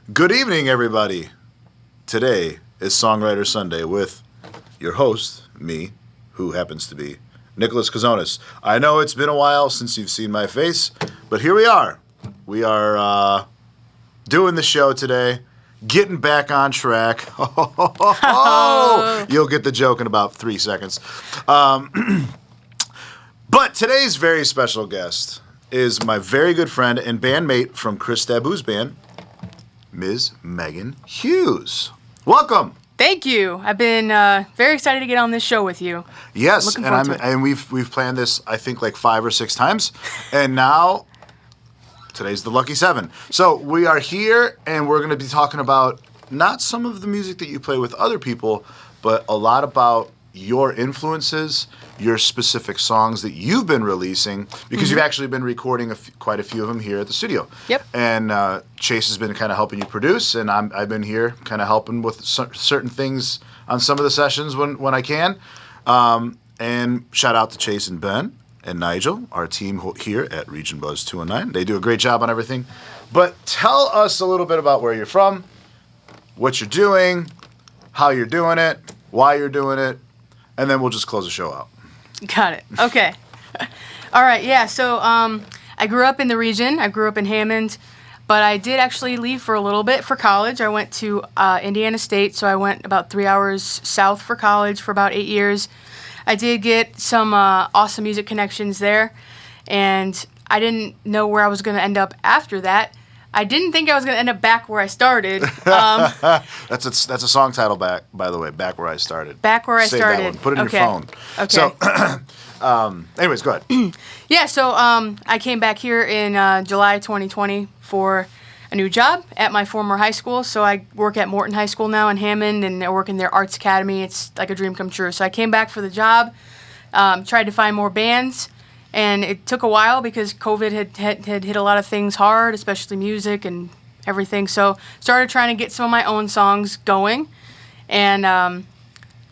Good evening, everybody. Today is Songwriter Sunday with your host, me, who happens to be Nicholas Kazonis. I know it's been a while since you've seen my face, but here we are. We are doing the show today, getting back on track. You'll get the joke in about 3 seconds. But today's very special guest is my very good friend and bandmate from Chris Daboo's band, Ms. Megan Hughes. Welcome. Thank you. I've been very excited to get on this show with you. Yes, and we've planned this I think like 5 or 6 times, and now today's the lucky 7. So we are here, and we're going to be talking about not some of the music that you play with other people, but a lot about your influences, your specific songs that you've been releasing, because you've actually been recording quite a few of them here at the studio. Yep. And Chase has been kind of helping you produce, and I've been here kind of helping with certain things on some of the sessions when I can. And shout out to Chase and Ben and Nigel, our team here at Region Buzz 219. They do a great job on everything. But tell us a little bit about where you're from, what you're doing, how you're doing it, why you're doing it, and then we'll just close the show out. Got it. Okay. All right. Yeah. So I grew up in the region. I grew up in Hammond, but I did actually leave for a little bit for college. I went to Indiana State, so I went about 3 hours south for college for about 8 years. I did get some awesome music connections there, and I didn't know where I was going to end up after that. I didn't think I was going to end up back where I started. That's a song title, by the way, Back Where I Started. Back Where I Save Started. That one. Put it in your phone. Okay. So, anyways, go ahead. Yeah, so I came back here in July 2020 for a new job at my former high school. So I work at Morton High School now in Hammond, and I work in their arts academy. It's like a dream come true. So I came back for the job, tried to find more bands. And it took a while because COVID had hit a lot of things hard, especially music and everything. So started trying to get some of my own songs going, and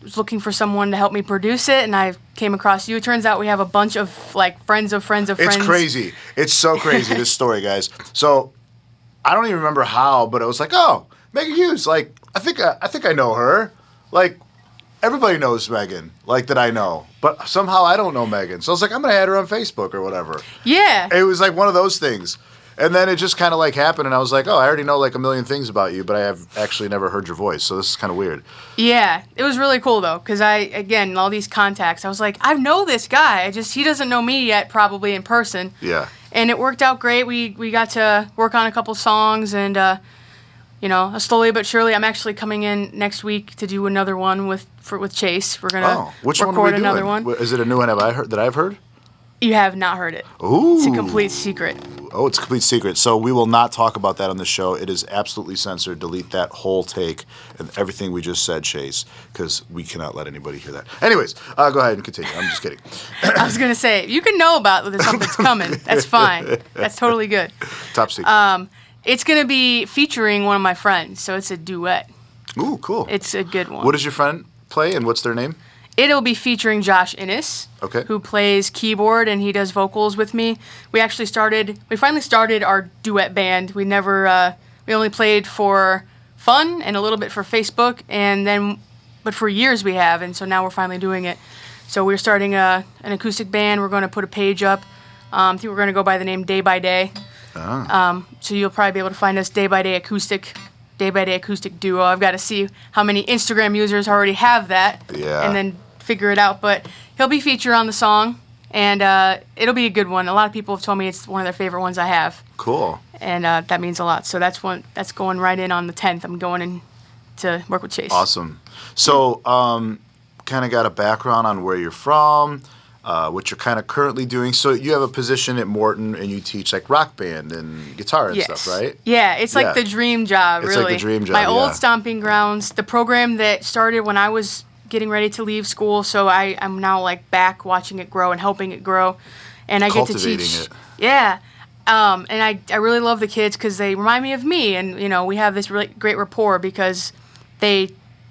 was looking for someone to help me produce it. And I came across you. It turns out we have a bunch of like friends of friends of friends. It's crazy. It's so crazy, this story, guys. So I don't even remember how, but it was like, oh, Megan Hughes. Like I think I know her. Like everybody knows Megan, like that I know. But somehow I don't know Megan. So I was like, I'm going to add her on Facebook or whatever. Yeah. It was like one of those things. And then it just kind of like happened, and I was like, oh, I already know like a million things about you, but I have actually never heard your voice, so this is kind of weird. Yeah. It was really cool, though, because again, all these contacts, I was like, I know this guy. He doesn't know me yet, probably in person. Yeah. And it worked out great. We got to work on a couple songs, and slowly but surely, I'm actually coming in next week to do another one with Chase. We're gonna record another one. Is it a new one that I've heard? You have not heard it. Ooh. It's a complete secret. Oh, it's a complete secret. So we will not talk about that on the show. It is absolutely censored. Delete that whole take and everything we just said, Chase, because we cannot let anybody hear that. Anyways, go ahead and continue. I'm just kidding. I was gonna say you can know about whether something's coming. That's fine. That's totally good. Top secret. It's going to be featuring one of my friends, so it's a duet. Ooh, cool. It's a good one. What does your friend play, and what's their name? It'll be featuring Josh Innes, okay, who plays keyboard, and he does vocals with me. We finally started our duet band. We only played for fun and a little bit for Facebook, but for years we have, and so now we're finally doing it. So we're starting an acoustic band. We're going to put a page up. I think we're going to go by the name Day by Day. So you'll probably be able to find us Day by Day Acoustic Duo. I've got to see how many Instagram users already have that, and then figure it out. But he'll be featured on the song, and it'll be a good one. A lot of people have told me it's one of their favorite ones I have. Cool. And that means a lot. So that's going right in on the 10th. I'm going in to work with Chase. Awesome. So kind of got a background on where you're from. What you're kind of currently doing. So you have a position at Morton, and you teach like rock band and guitar and stuff, right? Yeah, it's like the dream job, really. It's like the dream job, My old stomping grounds, the program that started when I was getting ready to leave school, so I'm now like back watching it grow and helping it grow. And I get to teach. It. Yeah. And I really love the kids because they remind me of me, and we have this really great rapport because they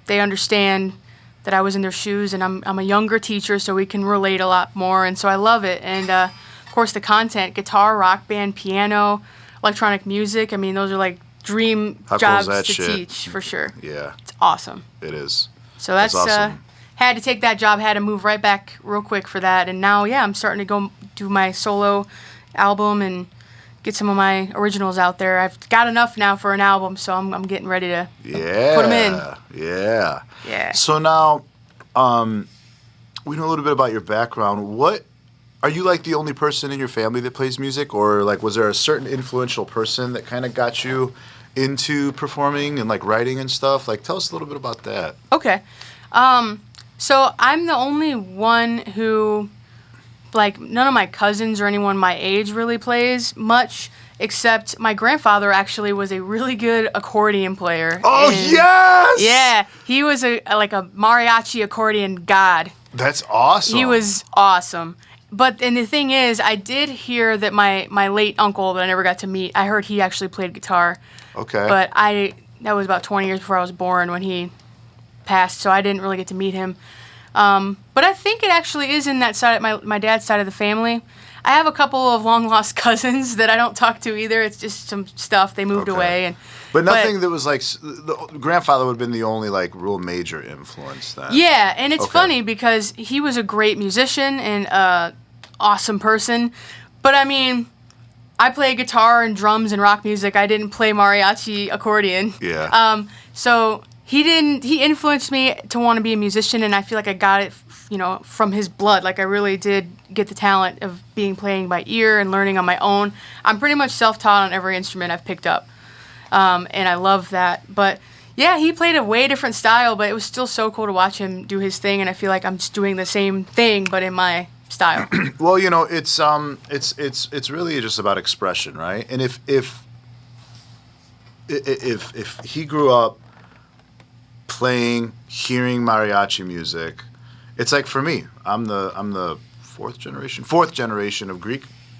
understand that I was in their shoes, and I'm a younger teacher, so we can relate a lot more, and so I love it. And of course, the content: guitar, rock band, piano, electronic music. I mean, those are like dream How cool is jobs that to shit? teach for sure. Yeah, It's awesome. it is. So that's awesome. had to take that job, had to move right back real quick for that, and now I'm starting to go do my solo album and get some of my originals out there. I've got enough now for an album, so I'm getting ready to put them in. Yeah. Yeah. So now, we know a little bit about your background. What are you like the only person in your family that plays music, or like was there a certain influential person that kind of got you into performing and like writing and stuff? Like, tell us a little bit about that. Okay. So I'm the only one who, like, none of my cousins or anyone my age really plays much, except my grandfather actually was a really good accordion player. Oh, And yes! yeah, he was like a mariachi accordion god. That's awesome. He was awesome. And the thing is, I did hear that my late uncle that I never got to meet, I heard he actually played guitar. Okay. But that was about 20 years before I was born when he passed, so I didn't really get to meet him. But I think it actually is in that side, my dad's side of the family. I have a couple of long-lost cousins that I don't talk to either. It's just some stuff. They moved away. But nothing that was like, the grandfather would have been the only like real major influence then. Yeah, and it's funny because he was a great musician and awesome person. But I mean, I play guitar and drums and rock music. I didn't play mariachi accordion. Yeah. So he influenced me to want to be a musician, and I feel like I got it, from his blood. Like I really did get the talent of playing by ear and learning on my own. I'm pretty much self-taught on every instrument I've picked up. And I love that. But yeah, he played a way different style, but it was still so cool to watch him do his thing, and I feel like I'm just doing the same thing, but in my style. Well, it's really just about expression, right? And if he grew up hearing mariachi music, it's like for me, I'm the fourth generation of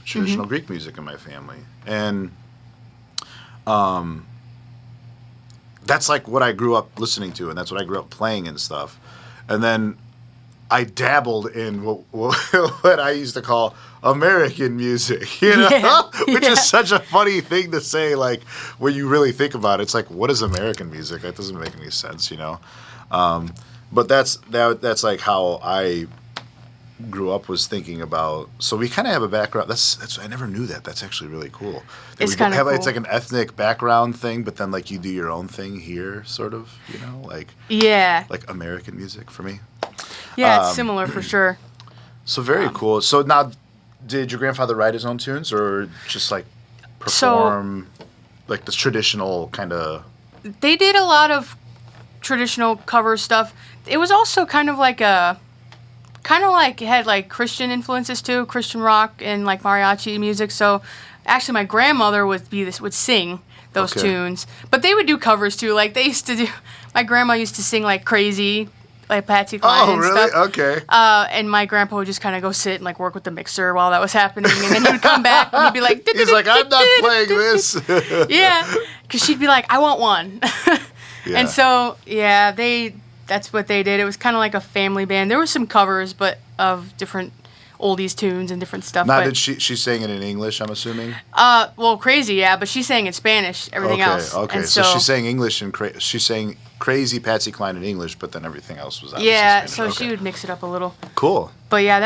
traditional Greek music in my family, and that's like what I grew up listening to, and that's what I grew up playing and stuff. And then I dabbled in what I used to call American music, which is such a funny thing to say, like, when you really think about it. It's like, what is American music? That doesn't make any sense, But that's like how I grew up, was thinking about. So we kind of have a background. That's I never knew that. That's actually really cool. It's kind of cool. It's like an ethnic background thing, but then like you do your own thing here, sort of, like American music for me. Yeah, it's similar for sure. So very cool. So now, did your grandfather write his own tunes, or just like perform like the traditional kind of? They did a lot of traditional cover stuff. It was also kind of like it had like Christian influences too, Christian rock and like mariachi music. So actually, my grandmother would sing those tunes, but they would do covers too. Like they used to do. My grandma used to sing like crazy, like Patsy Cline and stuff. Oh, really? Okay. And my grandpa would just kind of go sit and like work with the mixer while that was happening, and then he would come back and he'd be like, he's like, I'm not playing this. Yeah, because she'd be like, I want one. And so that's what they did. It was kind of like a family band. There were some covers, but of different oldies tunes and different stuff. Now, did she sang it in English, I'm assuming? Well, crazy, yeah, but she sang in Spanish, everything else. Okay, and so she sang English and she sang crazy Patsy Cline in English, but then everything else was obviously Spanish. So she would mix it up a little. Cool. But yeah,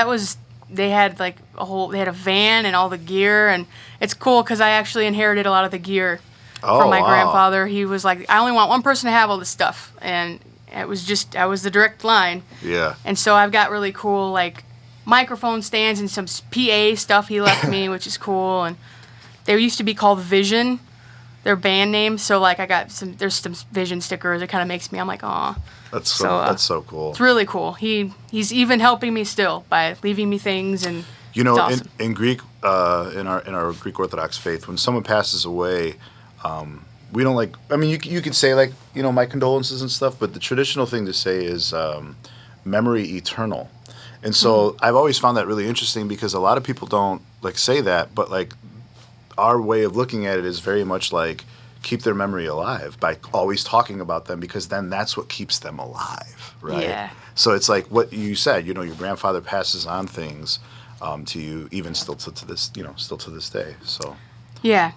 they had like they had a van and all the gear, and it's cool because I actually inherited a lot of the gear from my grandfather. He was like, I only want one person to have all this stuff, and I was the direct line. Yeah. And so I've got really cool like microphone stands and some PA stuff he left me, which is cool. And they used to be called Vision, their band name. So like there's some Vision stickers. It kind of makes me, I'm like, aw. That's so cool. It's really cool. He's even helping me still by leaving me things, and it's awesome. in Greek, in our Greek Orthodox faith, when someone passes away, we don't like. I mean, you could say like my condolences and stuff, but the traditional thing to say is memory eternal. And so I've always found that really interesting because a lot of people don't like say that, but like our way of looking at it is very much like keep their memory alive by always talking about them, because then that's what keeps them alive, right? Yeah. So it's like what you said, your grandfather passes on things to you even still to this day. So yeah,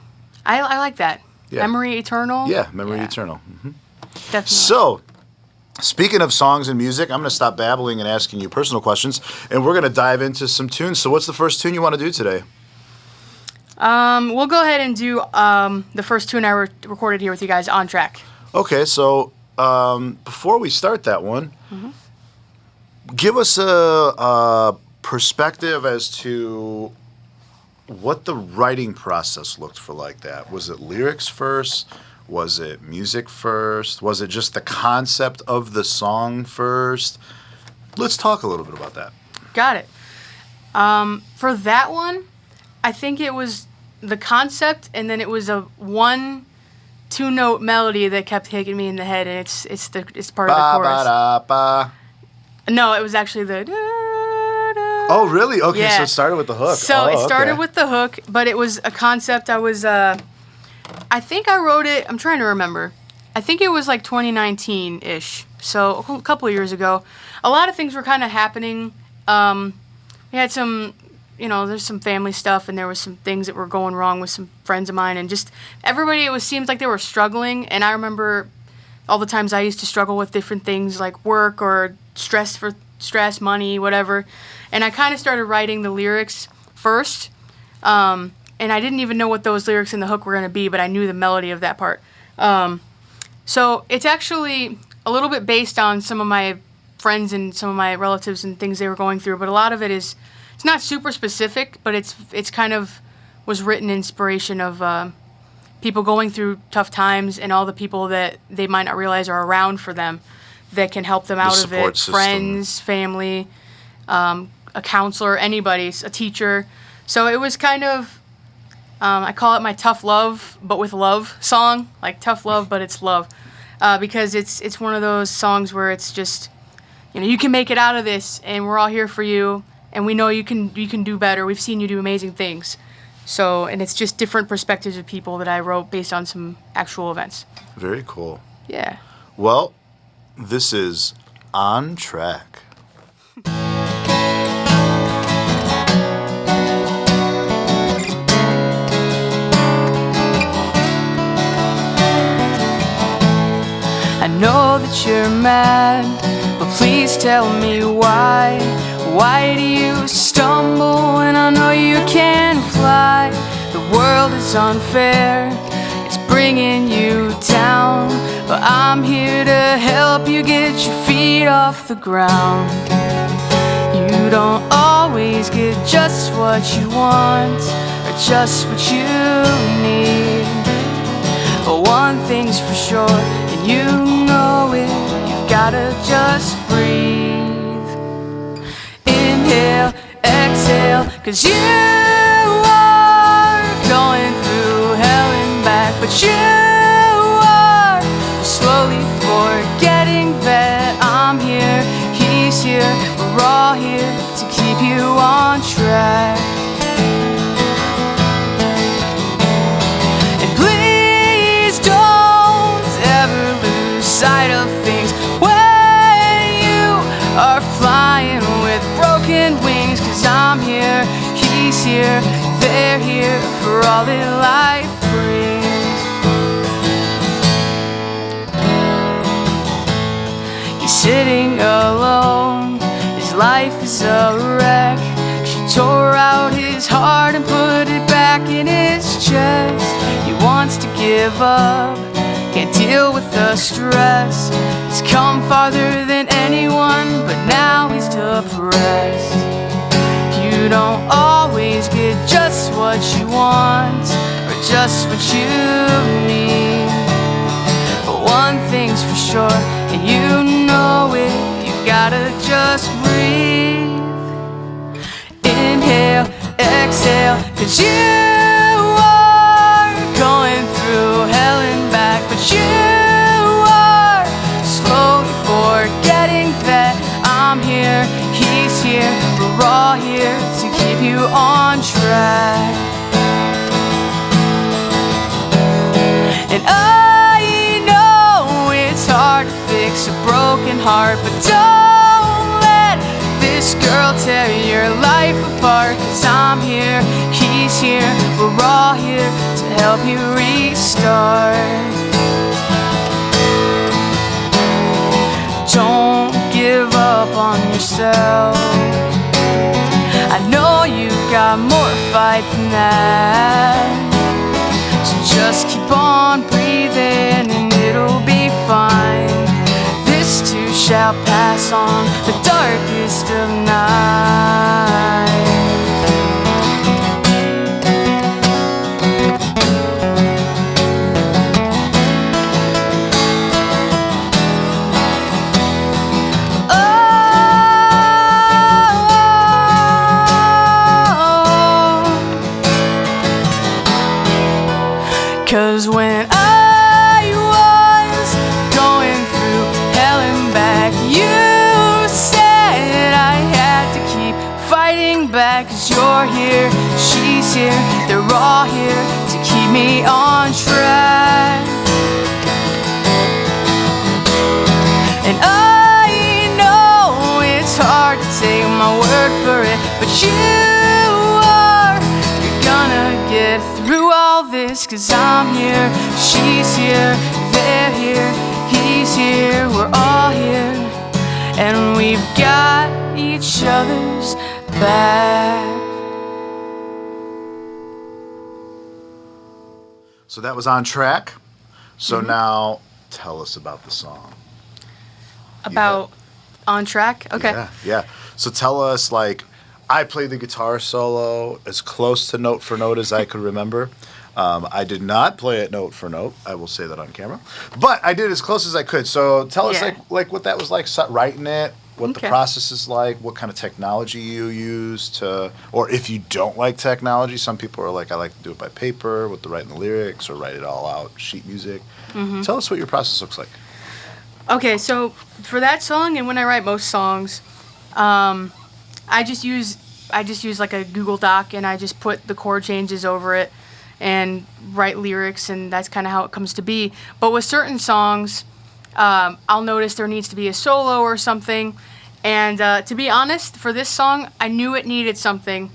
I like that. Yeah. Memory Eternal. Yeah, Memory Eternal. Definitely. So, speaking of songs and music, I'm going to stop babbling and asking you personal questions, and we're going to dive into some tunes. So what's the first tune you want to do today? We'll go ahead and do the first tune I recorded here with you guys, On Track. Okay, so before we start that one, give us a perspective as to what the writing process looked for like that. Was it lyrics first? Was it music first? Was it just the concept of the song first? Let's talk a little bit about that. Got it. For that one, I think it was the concept, and then it was a 1-2-note melody that kept hitting me in the head, and it's part of the chorus. Ba. No, it was actually the. Oh, really? Okay, Yeah. so it started with the hook. So it started okay. with the hook, but it was a concept. I think I wrote it. I'm trying to remember. I think it was like 2019-ish. So a couple of years ago. A lot of things were kind of happening. We had some, there's some family stuff, and there was some things that were going wrong with some friends of mine, and just everybody. Seems like they were struggling, and I remember all the times I used to struggle with different things like work or stress, money, whatever. And I kind of started writing the lyrics first. And I didn't even know what those lyrics in the hook were going to be, but I knew the melody of that part. So it's actually a little bit based on some of my friends and some of my relatives and things they were going through, but a lot of it it's not super specific, but it's kind of was written in inspiration of people going through tough times and all the people that they might not realize are around for them that can help them out of it. System. Friends, family, a counselor, anybody, a teacher. So it was kind of, I call it my tough love, but with love song, like tough love, but it's love, because it's one of those songs where it's just, you can make it out of this, and we're all here for you, and we know you can do better. We've seen you do amazing things. So, and it's just different perspectives of people that I wrote based on some actual events. Very cool. Yeah. Well, this is On Track. I know that you're mad, but please tell me why. Why do you stumble when I know you can fly? The world is unfair, it's bringing you down, but I'm here to help you get your feet off the ground. You don't always get just what you want, or just what you need. But one thing's for sure, and you know it, you've gotta just breathe. Inhale, exhale, 'cause you are going through hell and back, but you are slowly forgetting that I'm here, he's here, we're all here to keep you on track. And please don't ever lose sight of things when you are flying with broken wings, 'cause I'm here, he's here, they're here for all that life brings. He's sitting alone, his life is a wreck. She tore out his heart and put it back in his chest. He wants to give up, can't deal with the stress. He's come farther than anyone, but now he's depressed. You don't always get just what you want, or just what you need. But one thing's for sure, and you know it, you gotta just breathe. Inhale, exhale, 'cause you are going through hell and back, but you are slowly forgetting that I'm here, he's here, we're all here to keep you on track. And I know it's hard to fix a broken heart, but don't let this girl tear your life apart, 'cause I'm here, he's here, we're all here to help you restart. Don't give up on yourself. I know you've got more fight than that. So just keep on breathing and it'll be fine. This too shall pass on the darkest of nights. Cause when I was going through hell and back, you said I had to keep fighting back. Cause you're here, she's here, they're all here to keep me on track. And I know it's hard to take my word for it, but you're gonna get through all this. Cause I'm here, she's here, they're here, he's here, we're all here, and we've got each other's back. So that was On Track. So now tell us about the song. About On Track? Okay. Yeah. So tell us, like, I played the guitar solo as close to note for note as I could remember. I did not play it note for note. I will say that on camera. But I did as close as I could. So tell us, like what that was like, writing it, what the process is like, what kind of technology you use to, or if you don't like technology. Some people are like, I like to do it by paper with the writing the lyrics or write it all out, sheet music. Tell us what your process looks like. Okay, so for that song, and when I write most songs, I just use like a Google Doc, and I just put the chord changes over it and write lyrics, and that's kind of how it comes to be. But with certain songs, I'll notice there needs to be a solo or something. And to be honest, for this song, I knew it needed something,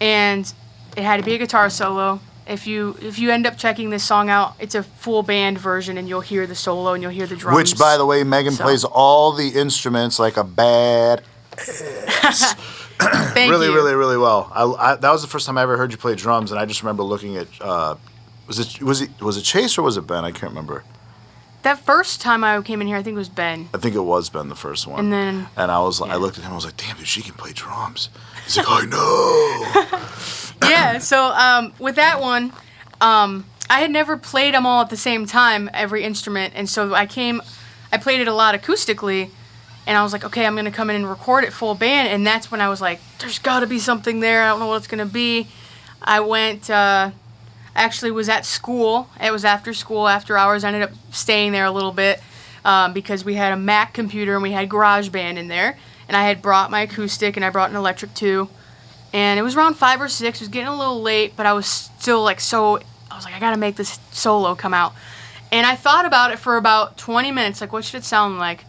and it had to be a guitar solo. If you end up checking this song out, it's a full band version, and you'll hear the solo and you'll hear the drums. Which, by the way, Megan plays all the instruments like a bad Thank really, you. really well. I that was the first time I ever heard you play drums, and I just remember looking at was it Chase or was it Ben? I can't remember. That first time I came in here, I think it was Ben. I think it was Ben, the first one. And I was I looked at him, I was like, damn, dude, she can play drums. He's like, I know. Yeah. So with that one, I had never played them all at the same time, every instrument, and so I played it a lot acoustically. And I was like, okay, I'm going to come in and record it full band. And that's when I was like, there's got to be something there. I don't know what it's going to be. I went, actually was at school. It was after school, after hours. I ended up staying there a little bit because we had a Mac computer and we had GarageBand in there. And I had brought my acoustic and I brought an electric too. And it was around 5 or 6. It was getting a little late, but I was still like I was like, I got to make this solo come out. And I thought about it for about 20 minutes. Like, what should it sound like?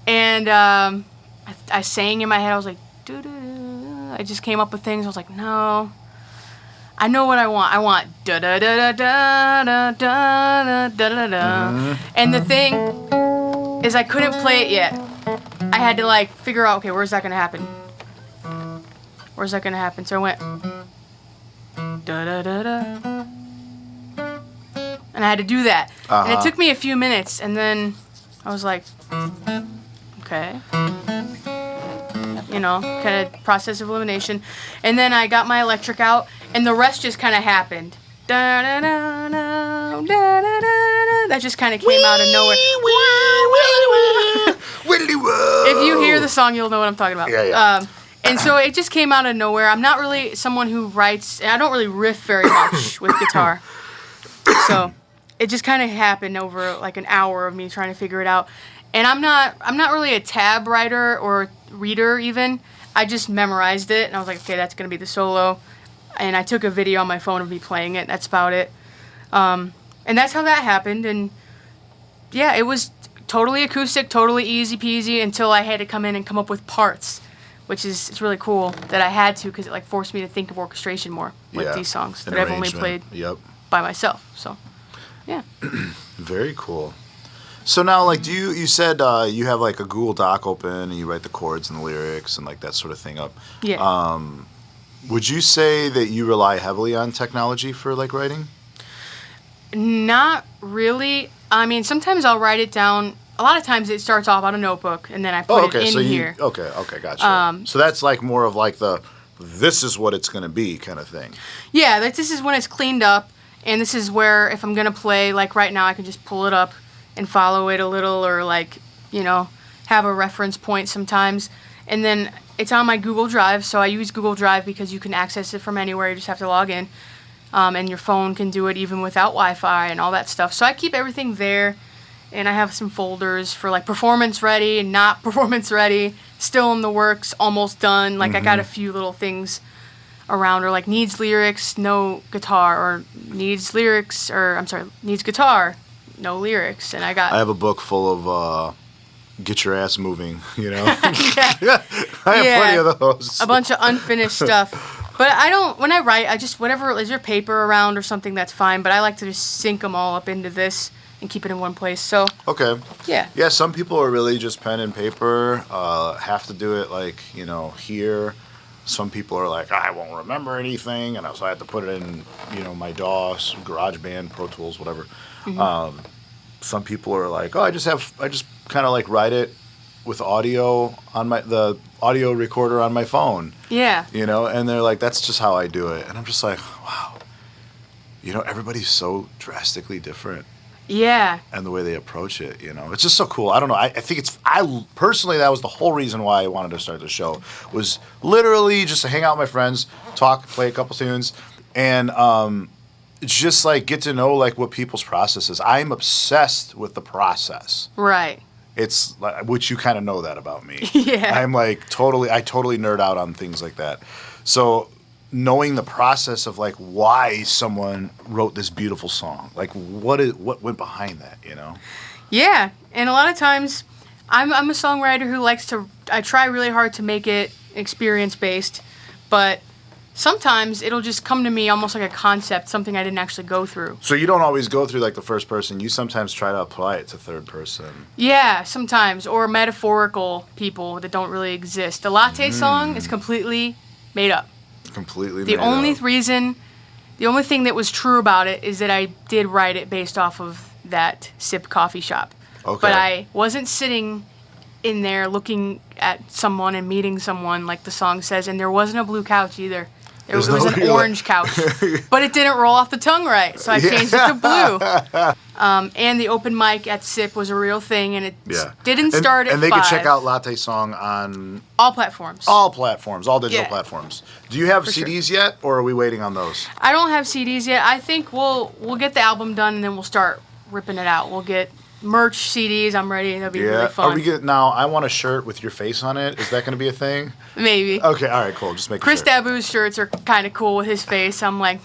And I sang in my head. I was like, doo-doo-doo. I just came up with things. I was like, no, I know what I want. I want da da da da da da da da da. And the thing is, I couldn't play it yet. I had to like figure out, okay, where's that gonna happen? Where's that gonna happen? So I went da da da da, and I had to do that. And it took me a few minutes, and then I was like, okay, you know, kind of process of elimination. And then I got my electric out, and the rest just kind of happened. Da, da, da, da, da, da, da. That just kind of came out of nowhere. If you hear the song, you'll know what I'm talking about. Yeah. And so it just came out of nowhere. I'm not really someone who writes, and I don't really riff very much with guitar. So it just kind of happened over like an hour of me trying to figure it out. And I'm not really a tab writer or reader even. I just memorized it, and I was like, okay, that's going to be the solo. And I took a video on my phone of me playing it. That's about it. And that's how that happened. And yeah, it was totally acoustic, totally easy peasy until I had to come in and come up with parts, which is it's really cool that I had to because it like forced me to think of orchestration more with these songs that I've only played. Yep. by myself. So, yeah. Very cool. So now, like, you said you have like a Google Doc open and you write the chords and the lyrics and like that sort of thing up. Yeah. Would you say that you rely heavily on technology for like writing? Not really. I mean, sometimes I'll write it down. A lot of times it starts off on a notebook and then I put it in here. Okay, gotcha. So that's like more of like this is what it's going to be kind of thing. Yeah, like this is when it's cleaned up, and this is where if I'm going to play, like right now I can just pull it up and follow it a little, or like, have a reference point sometimes. And then it's on my Google Drive, so I use Google Drive because you can access it from anywhere. You just have to log in. And your phone can do it even without Wi-Fi and all that stuff. So I keep everything there, and I have some folders for like performance ready, not performance ready, still in the works, almost done. Like I got a few little things around, or like needs lyrics, no guitar, or needs guitar, no lyrics. And I have a book full of get your ass moving, Yeah. I have plenty of those. A bunch of unfinished stuff. But when I write, I just, whatever, is there paper around or something, that's fine. But I like to just sync them all up into this and keep it in one place. So, okay. Yeah. Yeah, some people are really just pen and paper, have to do it like, here. Some people are like, I won't remember anything. And so I have to put it in, my DAW, GarageBand, Pro Tools, whatever. Mm-hmm. Some people are like, I just kind of like write it with audio on the audio recorder on my phone. Yeah. And they're like, that's just how I do it. And I'm just like, wow. Everybody's so drastically different. Yeah. And the way they approach it, it's just so cool. I don't know. I think personally, that was the whole reason why I wanted to start the show, was literally just to hang out with my friends, talk, play a couple tunes, and just like get to know like what people's process is. I'm obsessed with the process. Right. It's which you kind of know that about me. Yeah. I'm like I totally nerd out on things like that. So knowing the process of like why someone wrote this beautiful song, like what went behind that, Yeah, and a lot of times I'm a songwriter who I try really hard to make it experience based, but sometimes it'll just come to me almost like a concept, something I didn't actually go through. So you don't always go through like the first person. You sometimes try to apply it to third person. Yeah, sometimes. Or metaphorical people that don't really exist. The Latte song is completely made up. Completely the made only up. The only thing that was true about it is that I did write it based off of that Sip coffee shop. Okay. But I wasn't sitting in there looking at someone and meeting someone like the song says, and there wasn't a blue couch either. It was an orange couch, but it didn't roll off the tongue right, so I changed it to blue. And the open mic at SIP was a real thing, and it didn't start at 5. And they can check out Latte Song on all platforms. All digital Yeah. platforms. Do you have For CDs yet, or are we waiting on those? I don't have CDs yet. I think we'll get the album done, and then we'll start ripping it out. We'll get merch CDs. I'm ready. That'll be really fun. Now, I want a shirt with your face on it. Is that going to be a thing? Maybe. Okay, all right, cool. Just make Chris sure. Dabu's shirts are kind of cool with his face. I'm like,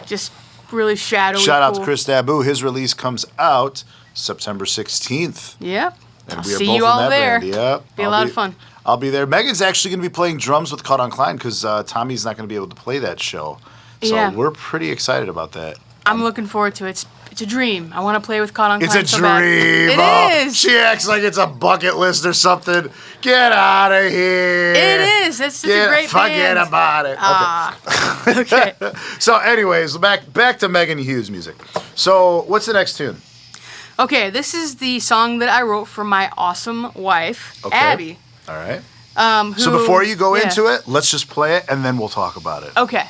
just really shadowy. Shout out cool. to Chris Dabu. His release comes out September 16th. Yep. And I'll we are see both you in all that there. band. Yep. Be a lot of fun. I'll be there. Megan's actually going to be playing drums with Caught on Klein because Tommy's not going to be able to play that show. So we're pretty excited about that. I'm looking forward to it. It's a dream. I want to play with Caught on Klein It's a so dream. bad. It is. She acts like it's a bucket list or something. Get out of here. It is. It's such a great Forget band. about it. Okay. So, anyways, back to Megan Hughes music. So, what's the next tune? Okay, this is the song that I wrote for my awesome wife, Abby. All right. Who, So before you go into it, let's just play it and then we'll talk about it. Okay.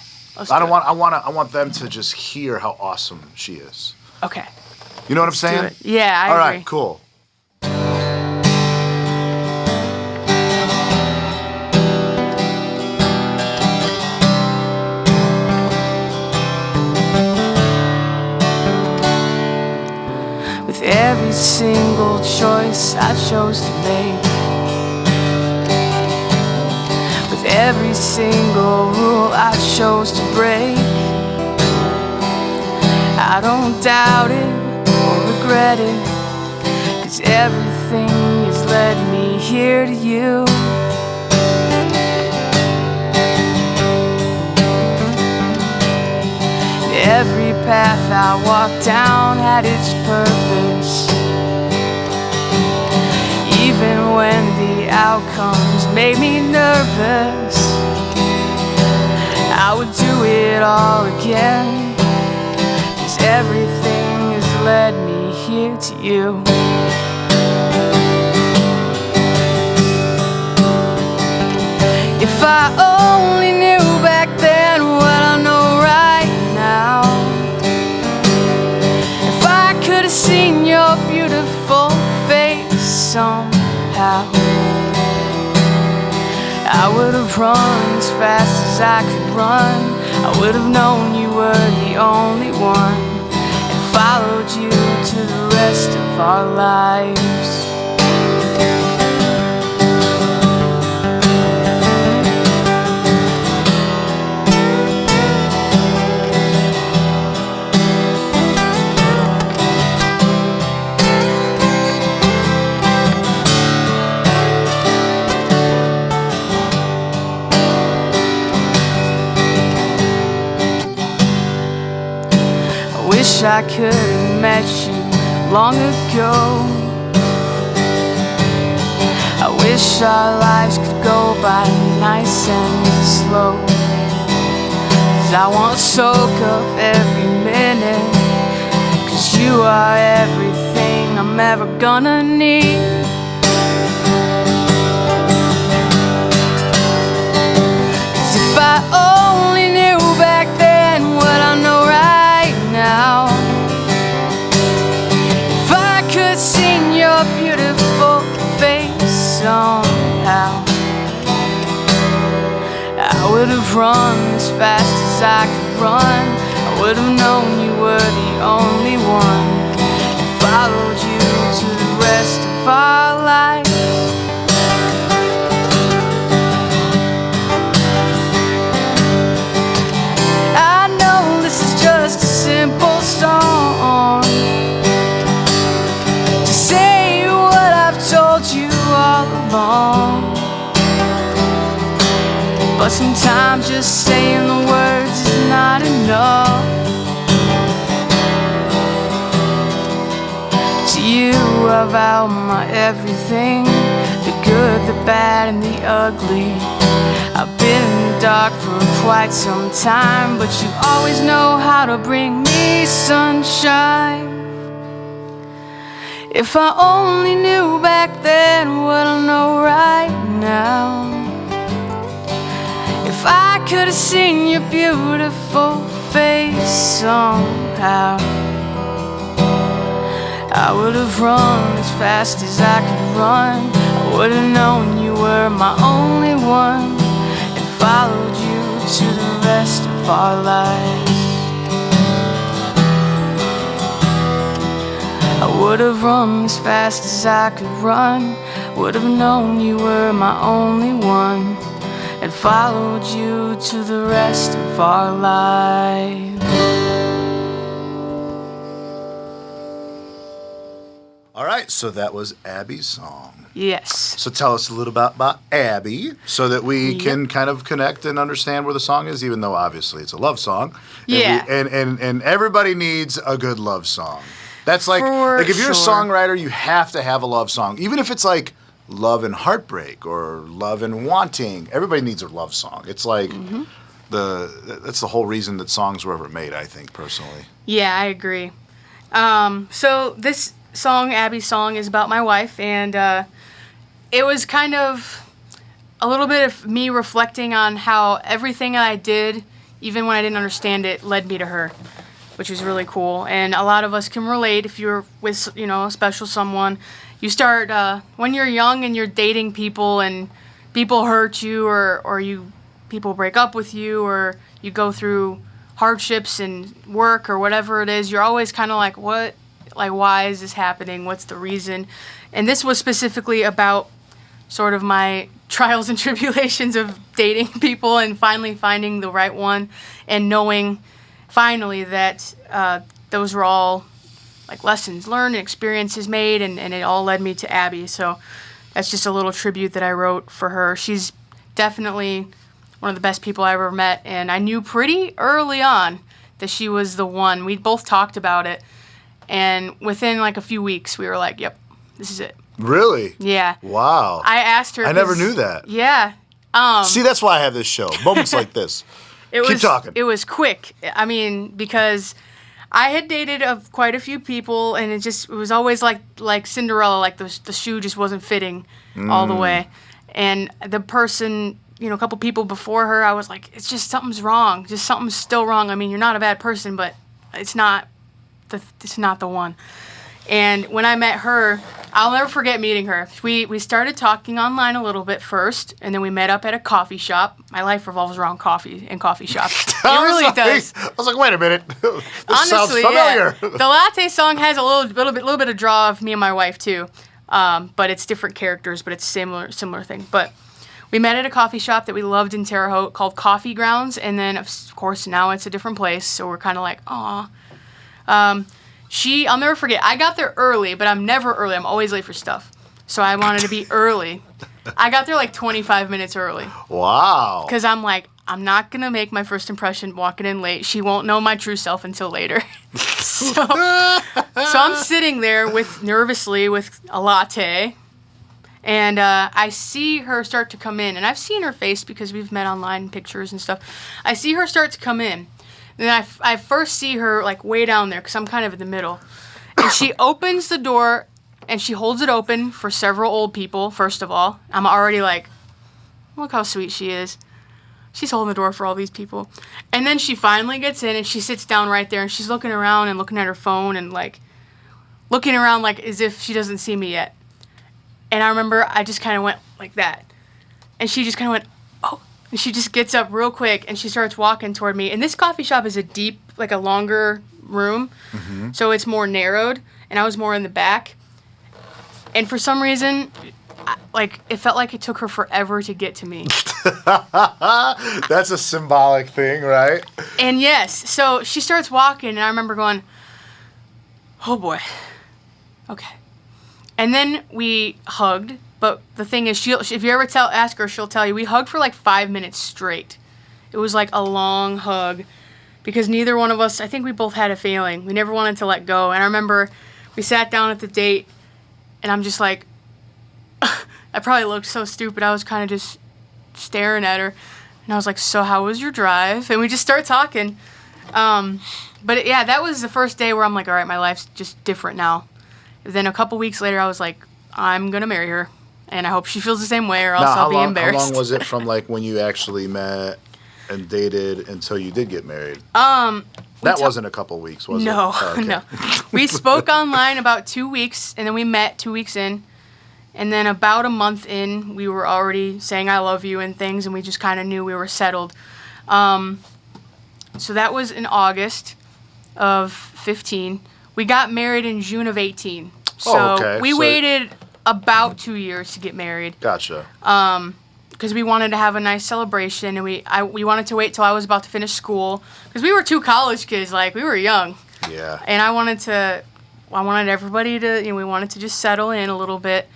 I want them to just hear how awesome she is. Okay. You know what I'm saying? Do it. Yeah, I All agree. right, cool. With every single choice I chose to make, with every single rule I chose to break, I don't doubt it or regret it, 'cause everything has led me here to you. Every path I walked down had its purpose. Even when the outcomes made me nervous, I would do it all again, 'cause everything has led me here to you. If I only knew back then what I know right now, if I could have seen your beautiful face somehow, I would have run as fast as I could run. I would have known you were the only one, and followed you to the rest of our lives. Wish I could have met you long ago. I wish our lives could go by nice and slow, 'cause I want to soak up every minute, 'cause you are everything I'm ever gonna need. If I only knew back then what I know right now, if I could see your beautiful face somehow, I would have run as fast as I could run. I would have known you were the only one, and followed you to the rest of our lives. Just a simple song to say what I've told you all along, but sometimes just saying the words is not enough. To you I vow my everything, the good, the bad, and the ugly. I've been in the dark for quite some time, but you always know how to bring me sunshine. If I only knew back then what I know right now, if I could have seen your beautiful face somehow, I would have run as fast as I could run. I would have known you were my only one, and followed you to the rest of our lives. I would have run as fast as I could run. Would have known you were my only one, and followed you to the rest of our lives. All right, so that was Abby's song. Yes. So tell us a little about Abby, so that we can kind of connect and understand where the song is, even though obviously it's a love song. Yeah. And everybody needs a good love song. That's like if you're a sure. songwriter, you have to have a love song. Even if it's like love and heartbreak or love and wanting, everybody needs a love song. It's like that's the whole reason that songs were ever made, I think, personally. Yeah, I agree. So this song, Abby's song, is about my wife, and it was kind of a little bit of me reflecting on how everything I did, even when I didn't understand it, led me to her, which was really cool. And a lot of us can relate. If you're with, a special someone, you start when you're young and you're dating people, and people hurt you, or people break up with you, or you go through hardships in work or whatever it is. You're always kind of like, what? Like, why is this happening? What's the reason? And this was specifically about sort of my trials and tribulations of dating people and finally finding the right one, and knowing finally that those were all like lessons learned and experiences made, and it all led me to Abby. So that's just a little tribute that I wrote for her. She's definitely one of the best people I ever met, and I knew pretty early on that she was the one. We both talked about it, and within like a few weeks, we were like, "Yep, this is it." Really? Yeah. Wow. I asked her. I never knew that. Yeah. See, that's why I have this show. Moments like this. Keep talking. It was quick. I mean, because I had dated quite a few people, and it was always like Cinderella, like the shoe just wasn't fitting all the way. And the person, a couple people before her, I was like, it's just something's wrong. Just something's still wrong. I mean, you're not a bad person, but it's not the one. And when I met her, I'll never forget meeting her. We started talking online a little bit first, and then we met up at a coffee shop. My life revolves around coffee and coffee shops. It really does. I was like, wait a minute. This Honestly, sounds familiar. Yeah. The latte song has a little bit of draw of me and my wife too, but it's different characters, but it's similar thing. But we met at a coffee shop that we loved in Terre Haute called Coffee Grounds, and then of course now it's a different place, so we're kind of like, aw. I'll never forget, I got there early, but I'm never early. I'm always late for stuff. So I wanted to be early. I got there like 25 minutes early. Wow. Because I'm like, I'm not going to make my first impression walking in late. She won't know my true self until later. so I'm sitting there nervously with a latte. And I see her start to come in. And I've seen her face because we've met online pictures and stuff. I see her start to come in. And then I first see her like way down there because I'm kind of in the middle. And she opens the door and she holds it open for several old people, first of all. I'm already like, look how sweet she is. She's holding the door for all these people. And then she finally gets in and she sits down right there and she's looking around and looking at her phone and like looking around like as if she doesn't see me yet. And I remember I just kind of went like that. And she just kind of went, oh. And she just gets up real quick and she starts walking toward me. And this coffee shop is a longer room. Mm-hmm. So it's more narrowed. And I was more in the back. And for some reason, it felt like it took her forever to get to me. That's a symbolic thing, right? And yes. So she starts walking and I remember going, oh boy. Okay. And then we hugged. But the thing is, if you ever ask her, she'll tell you, we hugged for like 5 minutes straight. It was like a long hug because neither one of us, I think we both had a feeling. We never wanted to let go. And I remember we sat down at the date and I'm just like, I probably looked so stupid. I was kind of just staring at her. And I was like, so how was your drive? And we just started talking. That was the first day where I'm like, all right, my life's just different now. Then a couple weeks later, I was like, I'm going to marry her. And I hope she feels the same way or else I'll be embarrassed. How long was it from like when you actually met and dated until you did get married? That wasn't a couple weeks, was it? No, okay. No. We spoke online about 2 weeks, and then we met 2 weeks in. And then about a month in, we were already saying I love you and things, and we just kind of knew we were settled. So that was in August of 15. We got married in June of 18. So we waited about 2 years to get married. Gotcha. Because we wanted to have a nice celebration, and we wanted to wait till I was about to finish school, because we were two college kids, like we were young. Yeah. And I wanted everybody to, we wanted to just settle in a little bit.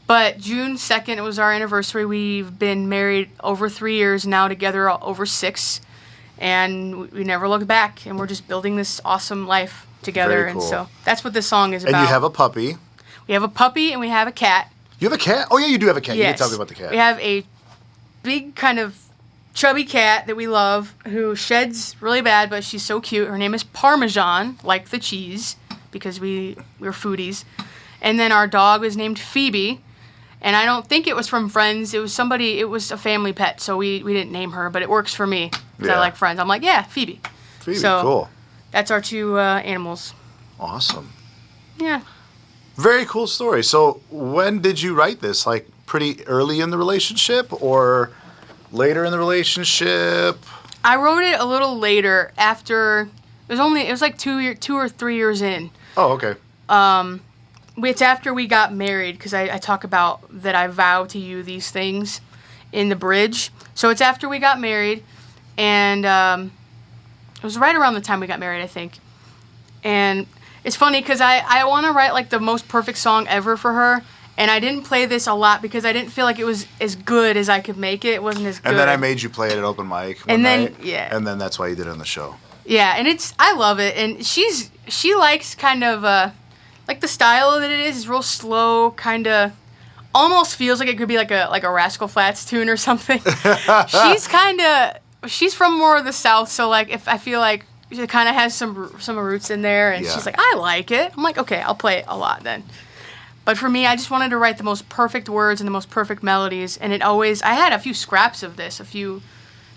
But June 2nd, it was our anniversary. We've been married over 3 years now, together over 6, and we never looked back. And we're just building this awesome life together. Very cool. And so that's what this song is about. And you have a puppy. We have a puppy and we have a cat. You have a cat? Oh, yeah, you do have a cat. Yes. You can tell me about the cat. We have a big kind of chubby cat that we love who sheds really bad, but she's so cute. Her name is Parmesan, like the cheese, because we're foodies. And then our dog was named Phoebe. And I don't think it was from Friends. It was a family pet, so we didn't name her, but it works for me because I like Friends. I'm like, yeah, Phoebe. Phoebe, so, cool. That's our two animals. Awesome. Yeah. Very cool story. So when did you write this? Like pretty early in the relationship or later in the relationship? I wrote it a little later after, it was like 2 or 3 years in. Oh, okay. It's after we got married, because I talk about that I vow to you these things in the bridge. So it's after we got married, and it was right around the time we got married, I think. And it's funny, because I want to write like the most perfect song ever for her, and I didn't play this a lot because I didn't feel like it was as good as I could make it. It wasn't as good. And then I made you play it at open mic one night. Yeah. And then that's why you did it on the show. Yeah, and I love it, and she likes kind of like the style that it is real slow, kind of almost feels like it could be like a Rascal Flatts tune or something. She's from more of the South, so like if I feel like it kind of has some roots in there, and she's like, I like it. I'm like, okay, I'll play it a lot then. But for me, I just wanted to write the most perfect words and the most perfect melodies, and I had a few scraps of this, a few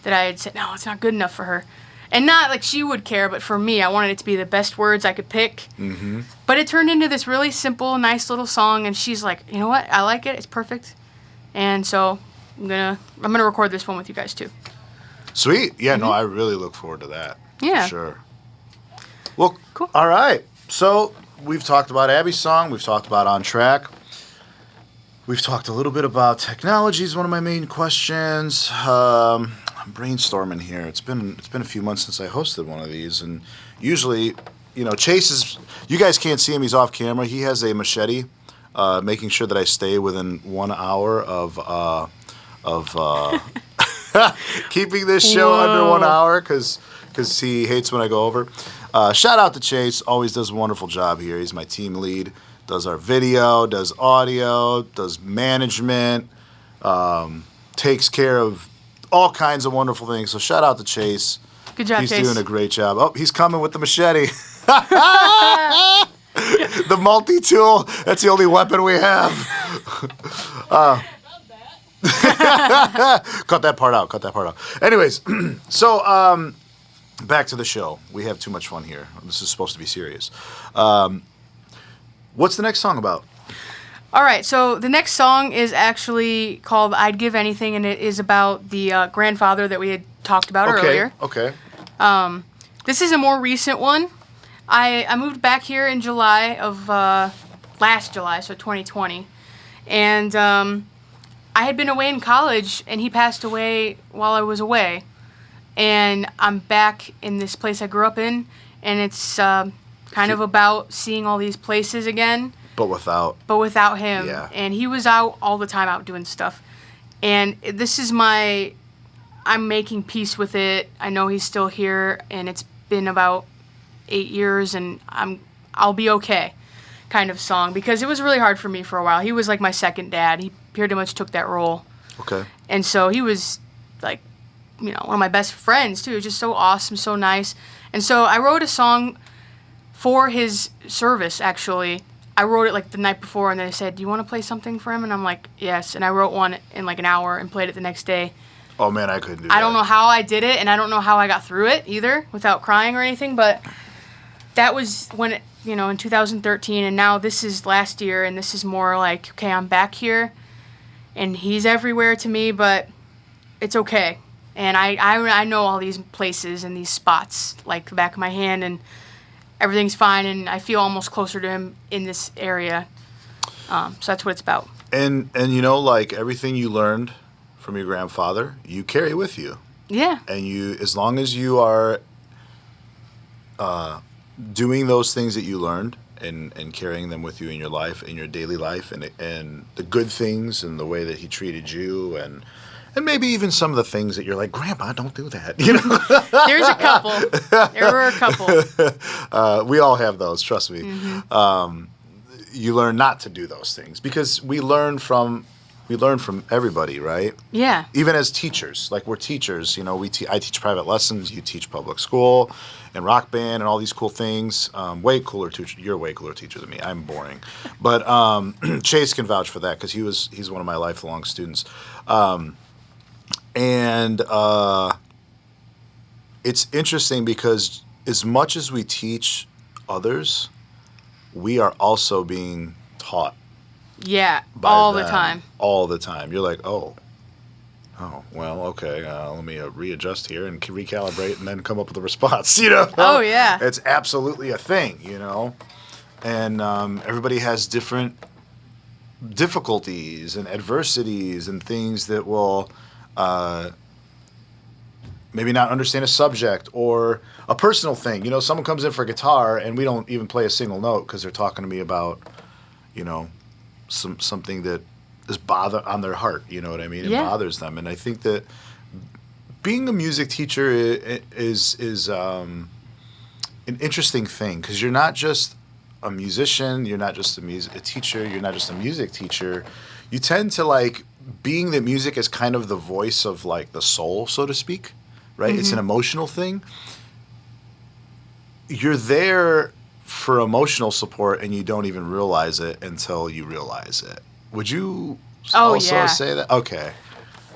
that I had said, no, it's not good enough for her. And not like she would care, but for me, I wanted it to be the best words I could pick. Mm-hmm. But it turned into this really simple, nice little song, and she's like, you know what? I like it. It's perfect. And so I'm gonna record this one with you guys too. Sweet. Yeah, no, I really look forward to that. Yeah. For sure. Well, cool. All right. So we've talked about Abby's song. We've talked about On Track. We've talked a little bit about technology is one of my main questions. I'm brainstorming here. It's been a few months since I hosted one of these, and usually, Chase is. You guys can't see him. He's off camera. He has a machete, making sure that I stay within 1 hour of keeping this show under 1 hour because he hates when I go over. Shout out to Chase. Always does a wonderful job here. He's my team lead. Does our video, does audio, does management, takes care of all kinds of wonderful things. So shout out to Chase. Good job, Chase. He's doing a great job. Oh, he's coming with the machete. The multi-tool. That's the only weapon we have. Cut that part out. Anyways, so back to the show. We have too much fun here. This is supposed to be serious. What's the next song about? All right, so the next song is actually called I'd Give Anything, and it is about the grandfather that we had talked about earlier. Okay. This is a more recent one. I moved back here in July of last July, so 2020. And I had been away in college, and he passed away while I was away. And I'm back in this place I grew up in, and it's kind of about seeing all these places again. But without him. Yeah. And he was out all the time out doing stuff. And this is I'm making peace with it. I know he's still here, and it's been about 8 years, and I'll be okay kind of song, because it was really hard for me for a while. He was like my second dad. He pretty much took that role. Okay. And so he was like, one of my best friends too. Just so awesome, so nice. And so I wrote a song for his service, actually. I wrote it like the night before, and they said, do you want to play something for him? And I'm like, yes. And I wrote one in like an hour and played it the next day. Oh man, I couldn't do that. I don't know how I did it, and I don't know how I got through it either without crying or anything, but that was when it, in 2013, and now this is last year, and this is more like, okay, I'm back here, and he's everywhere to me, but it's okay. And I know all these places and these spots like the back of my hand, and everything's fine, and I feel almost closer to him in this area. So that's what it's about. And like everything you learned from your grandfather, you carry with you. Yeah. And as long as you are doing those things that you learned and carrying them with you in your life, in your daily life, and the good things and the way that he treated you, and maybe even some of the things that you're like, Grandpa, don't do that. There's a couple. There were a couple. We all have those, trust me. Mm-hmm. You learn not to do those things because we learn from everybody, right? Yeah. Even as teachers, like we're teachers, I teach private lessons, you teach public school and rock band and all these cool things. Way cooler teacher. You're a way cooler teacher than me. I'm boring. But Chase can vouch for that because he's one of my lifelong students. And it's interesting because as much as we teach others, we are also being taught. Yeah, all the time. All the time. You're like, oh, well, okay. Let me readjust here and recalibrate and then come up with a response, Oh, yeah. It's absolutely a thing, And everybody has different difficulties and adversities and things that will maybe not understand a subject or a personal thing. Someone comes in for guitar and we don't even play a single note because they're talking to me about, something that is on their heart, you know what I mean? It bothers them. And I think that being a music teacher is an interesting thing because you're not just a musician, you're not just a teacher, you're not just a music teacher. You tend to like being that music is kind of the voice of like the soul, so to speak, right? It's an emotional thing. You're there for emotional support and you don't even realize it until you realize it. Would you also say that? Okay.